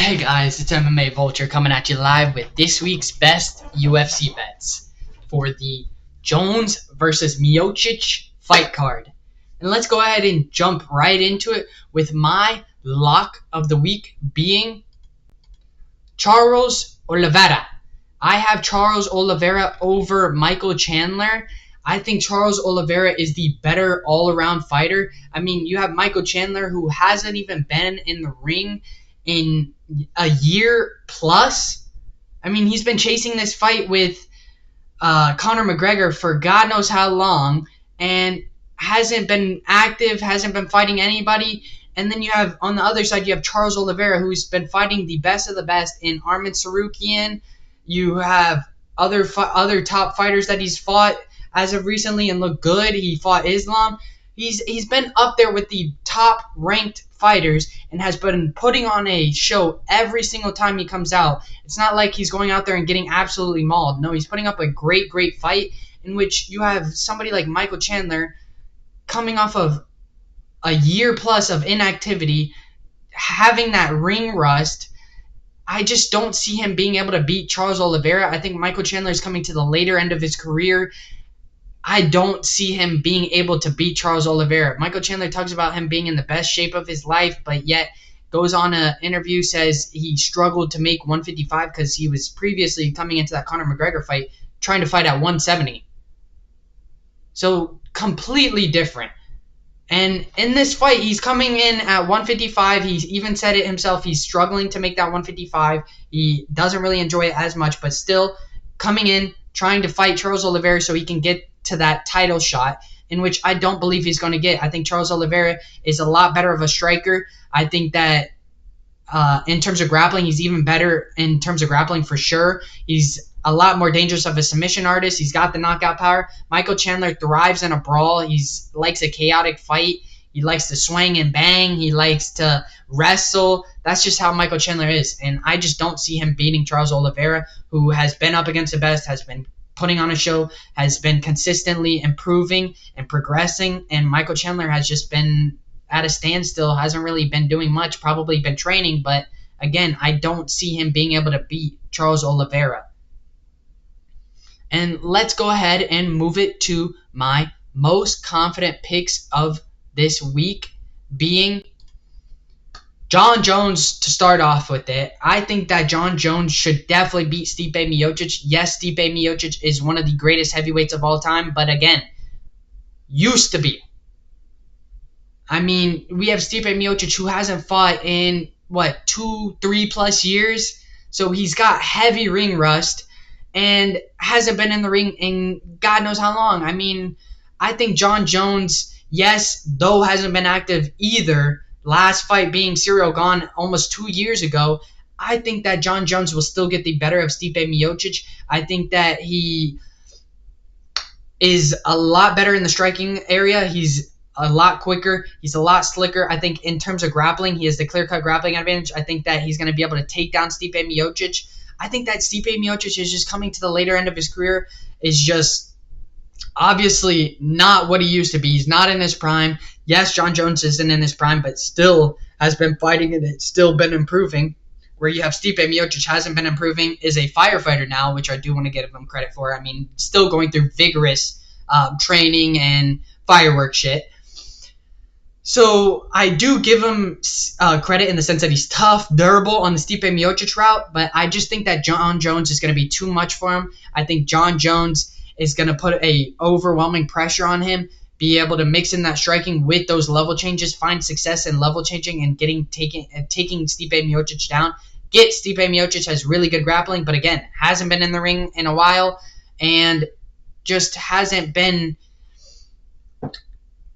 Hey guys, it's MMA Vulture coming at you live with this week's best UFC bets for the Jones vs Miocic fight card. And let's go ahead and jump right into it with my lock of the week being Charles Oliveira. I have Charles Oliveira over Michael Chandler. I think Charles Oliveira is the better all-around fighter. I mean, you have Michael Chandler, who hasn't even been in the ring in a year plus. I mean, he's been chasing this fight with Conor McGregor for God knows how long and hasn't been active, hasn't been fighting anybody. And then you have, on the other side, you have Charles Oliveira, who's been fighting the best of the best in Arman Tsarukyan. You have other top fighters that he's fought as of recently and look good. He fought Islam. He's been up there with the top ranked fighters and has been putting on a show every single time he comes out. It's not like he's going out there and getting absolutely mauled. No, he's putting up a great fight in which you have somebody like Michael Chandler coming off of a year plus of inactivity, having that ring rust. I just don't see him being able to beat Charles Oliveira. I think Michael Chandler is coming to the later end of his career. I don't see him being able to beat Charles Oliveira. Michael Chandler talks about him being in the best shape of his life, but yet goes on an interview, says he struggled to make 155 because he was previously coming into that Conor McGregor fight trying to fight at 170. So completely different. And in this fight, he's coming in at 155. He's even said it himself. He's struggling to make that 155. He doesn't really enjoy it as much, but still coming in, trying to fight Charles Oliveira so he can get to that title shot, in which I don't believe he's going to get. I think Charles Oliveira is a lot better of a striker. I think that in terms of grappling, he's even better in terms of grappling for sure. He's a lot more dangerous of a submission artist. He's got the knockout power. Michael Chandler thrives in a brawl. He likes a chaotic fight. He likes to swing and bang. He likes to wrestle. That's just how Michael Chandler is. And I just don't see him beating Charles Oliveira, who has been up against the best, has been putting on a show, has been consistently improving and progressing. And Michael Chandler has just been at a standstill, hasn't really been doing much, probably been training. But again, I don't see him being able to beat Charles Oliveira. And let's go ahead and move it to my most confident picks of this week, being Jon Jones to start off with it. I think that Jon Jones should definitely beat Stipe Miocic. Yes, Stipe Miocic is one of the greatest heavyweights of all time, but again, used to be. I mean, we have Stipe Miocic who hasn't fought in, 2-3 plus years? So he's got heavy ring rust and hasn't been in the ring in God knows how long. I mean, I think Jon Jones, yes, though hasn't been active either, last fight being Cyril Gane almost 2 years ago, I think that Jon Jones will still get the better of Stipe Miocic. I think that he is a lot better in the striking area. He's a lot quicker. He's a lot slicker. I think in terms of grappling, he has the clear-cut grappling advantage. I think that he's going to be able to take down Stipe Miocic. I think that Stipe Miocic is just coming to the later end of his career, is just obviously not what he used to be. He's not in his prime. Yes, Jon Jones isn't in his prime, but still has been fighting and it's still been improving. Where you have Stipe Miocic hasn't been improving, is a firefighter now, which I do want to give him credit for. I mean, still going through vigorous training and firework shit. So I do give him credit in the sense that he's tough, durable on the Stipe Miocic route, but I just think that Jon Jones is going to be too much for him. I think Jon Jones is going to put a overwhelming pressure on him, be able to mix in that striking with those level changes, find success in level changing and taking Stipe Miocic down. Get Stipe Miocic has really good grappling, but again, hasn't been in the ring in a while and just hasn't been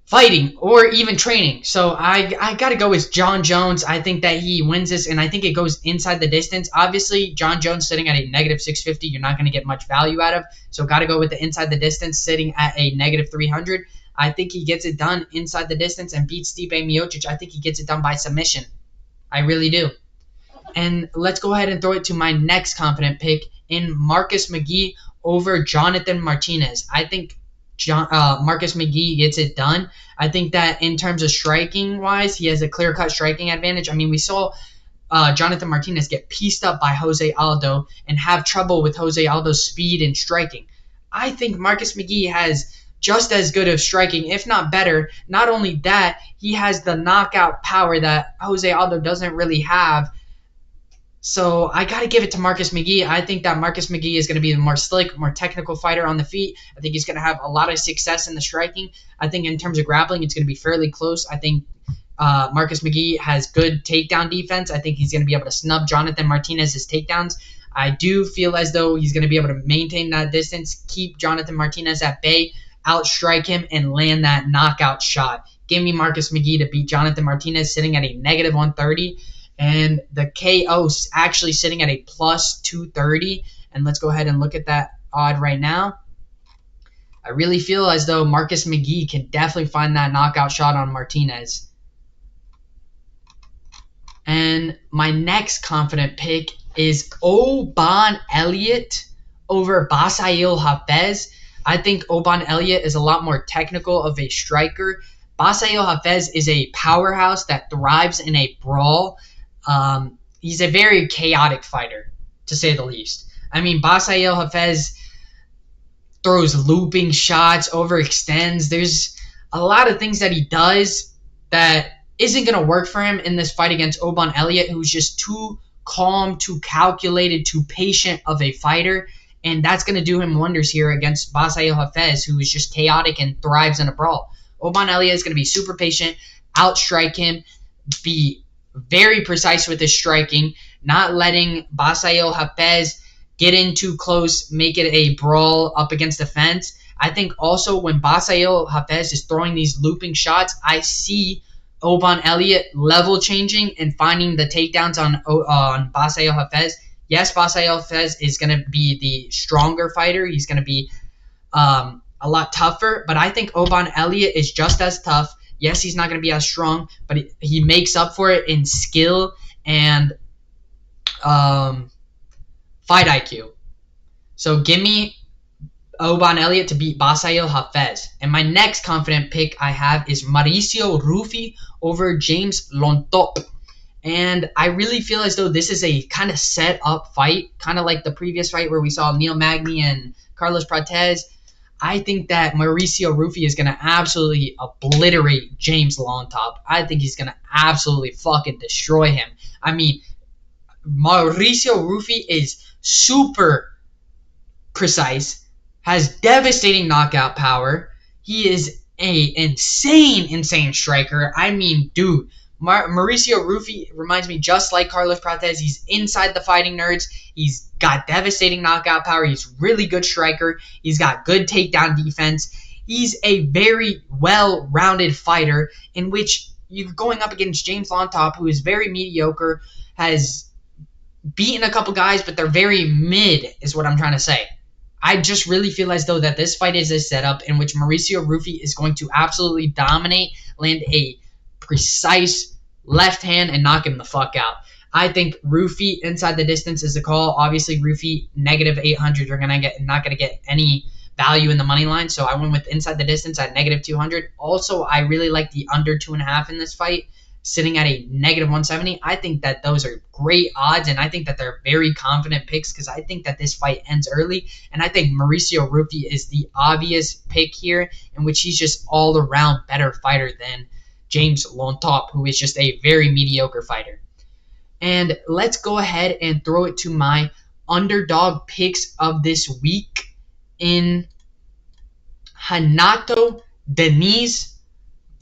fighting or even training. So I got to go with Jon Jones. I think that he wins this, and I think it goes inside the distance. Obviously, Jon Jones sitting at a negative 650, you're not going to get much value out of. So got to go with the inside the distance, sitting at a negative 300. I think he gets it done inside the distance and beats Stipe Miocic. I think he gets it done by submission. I really do. And let's go ahead and throw it to my next confident pick in Marcus McGee over Jonathan Martinez. I think Marcus McGee gets it done. I think that in terms of striking wise, he has a clear-cut striking advantage. I mean, we saw Jonathan Martinez get pieced up by Jose Aldo and have trouble with Jose Aldo's speed and striking. I think Marcus McGee has just as good of striking, if not better. Not only that, he has the knockout power that Jose Aldo doesn't really have. So I got to give it to Marcus McGee. I think that Marcus McGee is going to be the more slick, more technical fighter on the feet. I think he's going to have a lot of success in the striking. I think in terms of grappling, it's going to be fairly close. I think Marcus McGee has good takedown defense. I think he's going to be able to snub Jonathan Martinez's takedowns. I do feel as though he's going to be able to maintain that distance, keep Jonathan Martinez at bay, outstrike him, and land that knockout shot. Give me Marcus McGee to beat Jonathan Martinez, sitting at a negative 130. And the KO actually sitting at a plus 230. And let's go ahead and look at that odd right now. I really feel as though Marcus McGee can definitely find that knockout shot on Martinez. And my next confident pick is Oban Elliott over Basail Hafez. I think Oban Elliott is a lot more technical of a striker. Basail Hafez is a powerhouse that thrives in a brawl. He's a very chaotic fighter, to say the least. I mean, Basail Hafez throws looping shots, overextends. There's a lot of things that he does that isn't going to work for him in this fight against Oban Elliott, who's just too calm, too calculated, too patient of a fighter. And that's going to do him wonders here against Basail Hafez, who is just chaotic and thrives in a brawl. Oban Elliott is going to be super patient, outstrike him, be very precise with his striking, not letting Basail Hafez get in too close, make it a brawl up against the fence. I think also when Basail Hafez is throwing these looping shots, I see Oban Elliott level changing and finding the takedowns on Basail Hafez. Yes, Basail Hafez is going to be the stronger fighter. He's going to be a lot tougher, but I think Oban Elliott is just as tough. Yes, he's not going to be as strong, but he makes up for it in skill and fight IQ. So give me Oban Elliott to beat Basail Hafez. And my next confident pick I have is Mauricio Rufy over James Lontop. And I really feel as though this is a kind of set up fight, kind of like the previous fight where we saw Neil Magny and Carlos Prates. I think that Mauricio Rufy is going to absolutely obliterate James Lontop. I think he's going to absolutely fucking destroy him. I mean, Mauricio Rufy is super precise, has devastating knockout power. He is a insane striker. I mean, dude, Mauricio Rufy reminds me just like Carlos Prates. He's inside the fighting nerds. He's got devastating knockout power. He's really good striker. He's got good takedown defense. He's a very well-rounded fighter in which you're going up against James Lontop, who is very mediocre, has beaten a couple guys, but they're very mid, is what I'm trying to say. I just really feel as though that this fight is a setup in which Mauricio Rufy is going to absolutely dominate, land a precise left hand, and knock him the fuck out. I think Rufy inside the distance is the call. Obviously, Rufy negative 800. You're not gonna get any value in the money line. So I went with inside the distance at negative 200. Also, I really like the under 2.5 in this fight, sitting at a negative 170. I think that those are great odds, and I think that they're very confident picks because I think that this fight ends early, and I think Mauricio Rufy is the obvious pick here, in which he's just all around better fighter than James Lontop, who is just a very mediocre fighter. And let's go ahead and throw it to my underdog picks of this week in Renato Diniz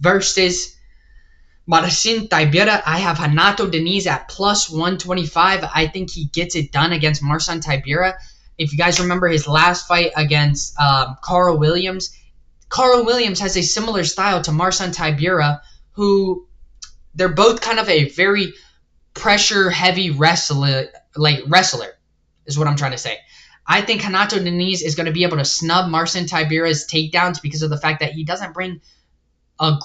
versus Marcin Tybura. I have Renato Diniz at plus 125. I think he gets it done against Marcin Tybura. If you guys remember his last fight against Carl Williams has a similar style to Marcin Tybura, who they're both kind of a very pressure-heavy wrestler, is what I'm trying to say. I think Renato Diniz is going to be able to snub Marcin Tybura's takedowns because of the fact that he doesn't bring a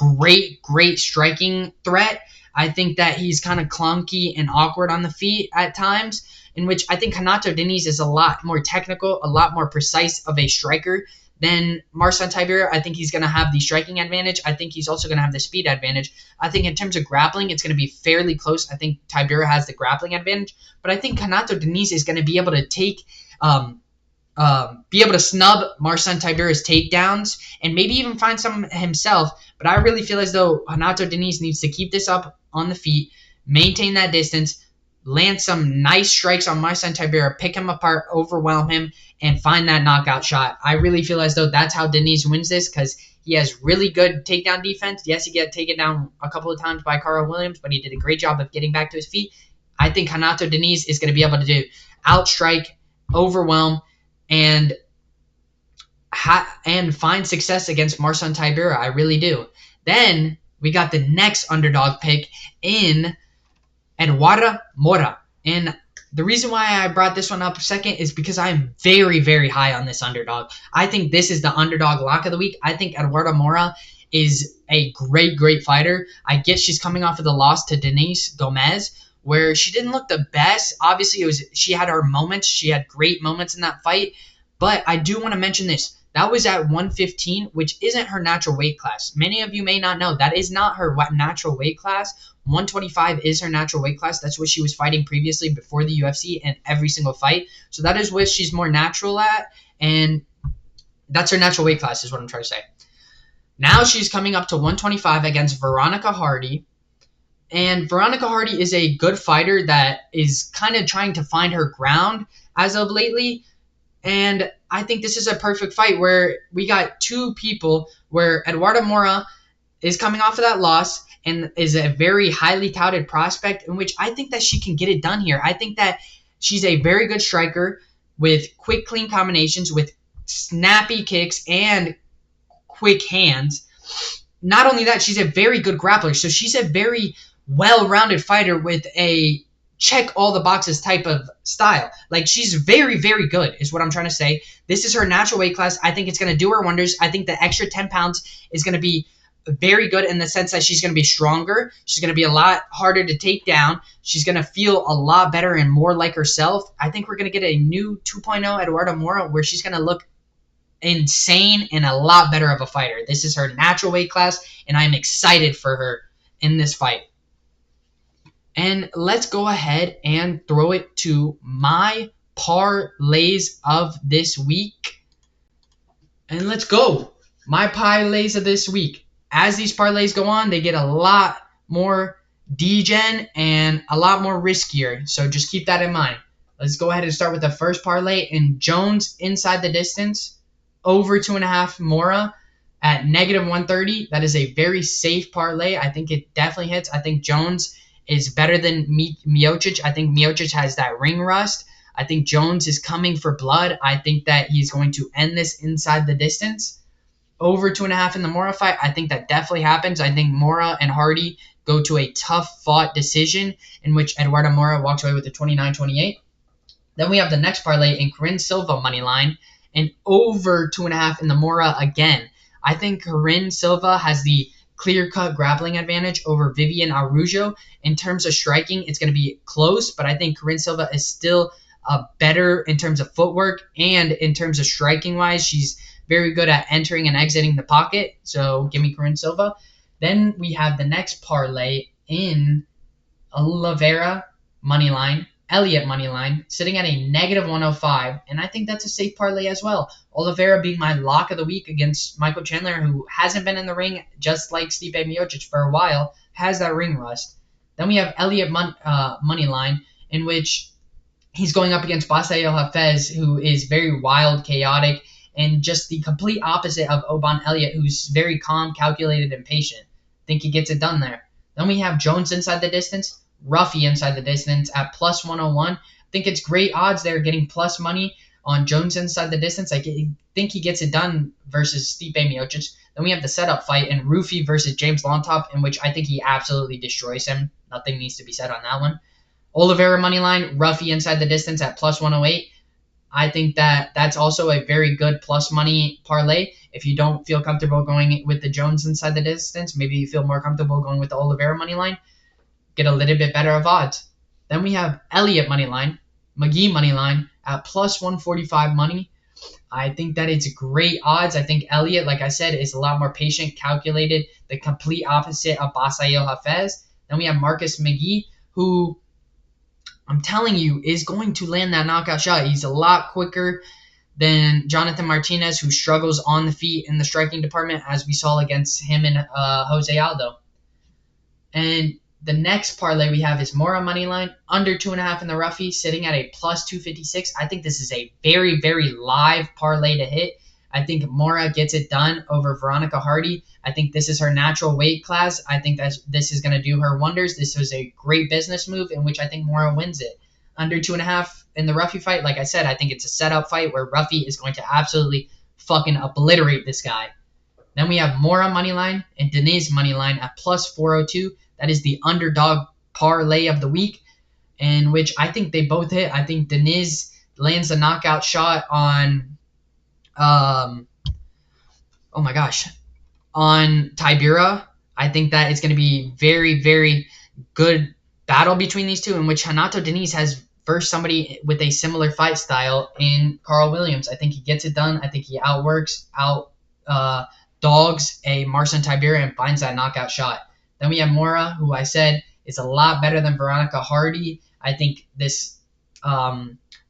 great striking threat. I think that he's kind of clunky and awkward on the feet at times, in which I think Renato Diniz is a lot more technical, a lot more precise of a striker than Marcin Tybura. I think he's going to have the striking advantage. I think he's also going to have the speed advantage. I think in terms of grappling, it's going to be fairly close. I think Tybura has the grappling advantage, but I think Renato Diniz is going to be able to be able to snub Marcin Tybura's takedowns and maybe even find some himself. But I really feel as though Renato Diniz needs to keep this up on the feet, maintain that distance, land some nice strikes on Marcin Tybura, pick him apart, overwhelm him, and find that knockout shot. I really feel as though that's how Diniz wins this because he has really good takedown defense. Yes, he got taken down a couple of times by Carl Williams, but he did a great job of getting back to his feet. I think Renato Diniz is going to be able to do outstrike, overwhelm, and find success against Marcin Tybura. I really do. Then we got the next underdog pick in Eduardo Mora. And the reason why I brought this one up second is because I'm very, very high on this underdog. I think this is the underdog lock of the week. I think Eduardo Mora is a great, great fighter. I get she's coming off of the loss to Denise Gomez, where she didn't look the best. Obviously, she had her moments. She had great moments in that fight. But I do want to mention this. That was at 115, which isn't her natural weight class. Many of you may not know. That is not her natural weight class. 125 is her natural weight class. That's what she was fighting previously before the UFC and every single fight. So that is what she's more natural at. And that's her natural weight class is what I'm trying to say. Now she's coming up to 125 against Veronica Hardy. And Veronica Hardy is a good fighter that is kind of trying to find her ground as of lately. And I think this is a perfect fight where we got two people where Eduardo Mora is coming off of that loss and is a very highly touted prospect in which I think that she can get it done here. I think that she's a very good striker with quick, clean combinations, with snappy kicks and quick hands. Not only that, she's a very good grappler. So she's a very well-rounded fighter with a check all the boxes type of style. Like, she's very, very good is what I'm trying to say. This is her natural weight class. I think it's going to do her wonders. I think the extra 10 pounds is going to be very good in the sense that she's going to be stronger. She's going to be a lot harder to take down. She's going to feel a lot better and more like herself. I think we're going to get a new 2.0 Eduardo Mora where she's going to look insane and a lot better of a fighter. This is her natural weight class, and I'm excited for her in this fight. And let's go ahead and throw it to my parlays of this week. And let's go. My parlays of this week. As these parlays go on, they get a lot more degen and a lot more riskier. So just keep that in mind. Let's go ahead and start with the first parlay. In Jones inside the distance, over 2.5 Mora at -130. That is a very safe parlay. I think it definitely hits. I think Jones is better than Miocic. I think Miocic has that ring rust. I think Jones is coming for blood. I think that he's going to end this inside the distance. Over 2.5 in the Mora fight, I think that definitely happens. I think Mora and Hardy go to a tough-fought decision in which Eduardo Mora walks away with a 29-28. Then we have the next parlay in Corinne Silva money line and over 2.5 in the Mora again. I think Corinne Silva has the clear-cut grappling advantage over Vivian Araujo. In terms of striking, it's going to be close, but I think Corinne Silva is still better in terms of footwork, and in terms of striking-wise, she's very good at entering and exiting the pocket, so give me Corinne Silva. Then we have the next parlay in Oliveira moneyline, Elliott moneyline, sitting at a -105, and I think that's a safe parlay as well. Oliveira being my lock of the week against Michael Chandler, who hasn't been in the ring, just like Stipe Miocic for a while, has that ring rust. Then we have Elliott moneyline, in which he's going up against Basael Hafez, who is very wild, chaotic, and just the complete opposite of Oban Elliott, who's very calm, calculated, and patient. I think he gets it done there. Then we have Jones inside the distance, Ruffy inside the distance at +101. I think it's great odds there, getting plus money on Jones inside the distance. I think he gets it done versus Stipe Miocic. Then we have the setup fight in Rufi versus James Longtop, in which I think he absolutely destroys him. Nothing needs to be said on that one. Oliveira moneyline, Ruffy inside the distance at +108. I think that that's also a very good plus money parlay. If you don't feel comfortable going with the Jones inside the distance, maybe you feel more comfortable going with the Oliveira moneyline, get a little bit better of odds. Then we have Elliott moneyline, McGee moneyline at +145 money. I think that it's great odds. I think Elliott, like I said, is a lot more patient, calculated, the complete opposite of Basayo Hafez. Then we have Marcus McGee, who I'm telling you is going to land that knockout shot. He's a lot quicker than Jonathan Martinez, who struggles on the feet in the striking department, as we saw against him and Jose Aldo. And the next parlay we have is Mora moneyline under 2.5 in the roughy, sitting at a plus 256. I think this is a very, very live parlay to hit. I think Mora gets it done over Veronica Hardy. I think this is her natural weight class. I think that this is going to do her wonders. This was a great business move in which I think Mora wins it. Under 2.5 in the Ruffy fight, like I said, I think it's a setup fight where Ruffy is going to absolutely fucking obliterate this guy. Then we have Mora moneyline and Denise moneyline at plus 402. That is the underdog parlay of the week, in which I think they both hit. I think Denise lands a knockout shot on, oh my gosh, on Tibura. I think that it's going to be very, very good battle between these two, in which Hanato Denise has versed somebody with a similar fight style in Carl Williams. I think he gets it done. I think he dogs a Marcin Tibura and finds that knockout shot. Then we have Mora, who I said is a lot better than Veronica Hardy. I think this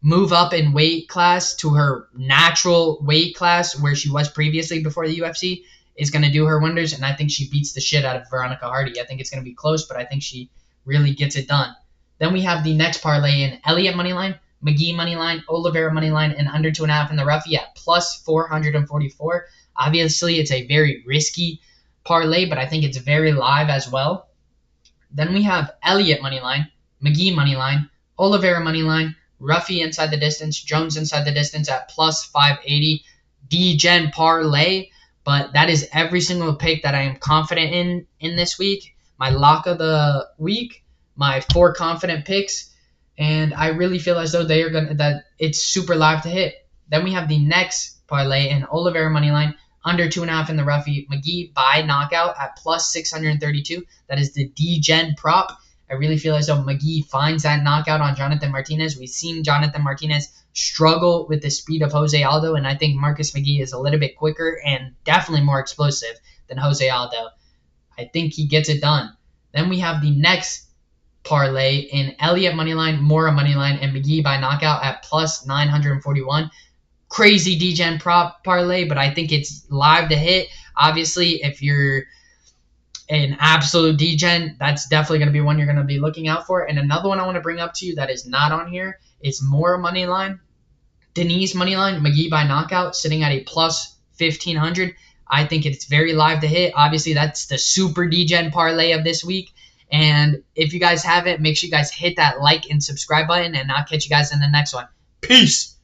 move up in weight class to her natural weight class where she was previously before the UFC is going to do her wonders, and I think she beats the shit out of Veronica Hardy. I think it's going to be close, but I think she really gets it done. Then we have the next parlay in Elliott moneyline, McGee moneyline, Oliveira moneyline, and under 2.5 in the roughy at plus 444. Obviously, it's a very risky parlay, but I think it's very live as well. Then we have Elliott moneyline, McGee moneyline, Oliveira moneyline, Ruffy inside the distance, Jones inside the distance at plus 580. D-Gen parlay, but that is every single pick that I am confident in this week. My lock of the week, my 4 confident picks, and I really feel as though that it's super live to hit. Then we have the next parlay in Oliveira moneyline, under 2.5 in the roughy, McGee by knockout at plus 632. That is the D-Gen prop. I really feel as though McGee finds that knockout on Jonathan Martinez. We've seen Jonathan Martinez struggle with the speed of Jose Aldo, and I think Marcus McGee is a little bit quicker and definitely more explosive than Jose Aldo. I think he gets it done. Then we have the next parlay in Elliott moneyline, Mora moneyline, and McGee by knockout at plus 941. Crazy D-Gen prop parlay, but I think it's live to hit. Obviously, if you're an absolute D-Gen, that's definitely going to be one you're going to be looking out for. And another one I want to bring up to you that is not on here is Mora moneyline, Denise moneyline, McGee by knockout, sitting at a plus 1,500. I think it's very live to hit. Obviously, that's the super D-Gen parlay of this week. And if you guys have it, make sure you guys hit that like and subscribe button, and I'll catch you guys in the next one. Peace!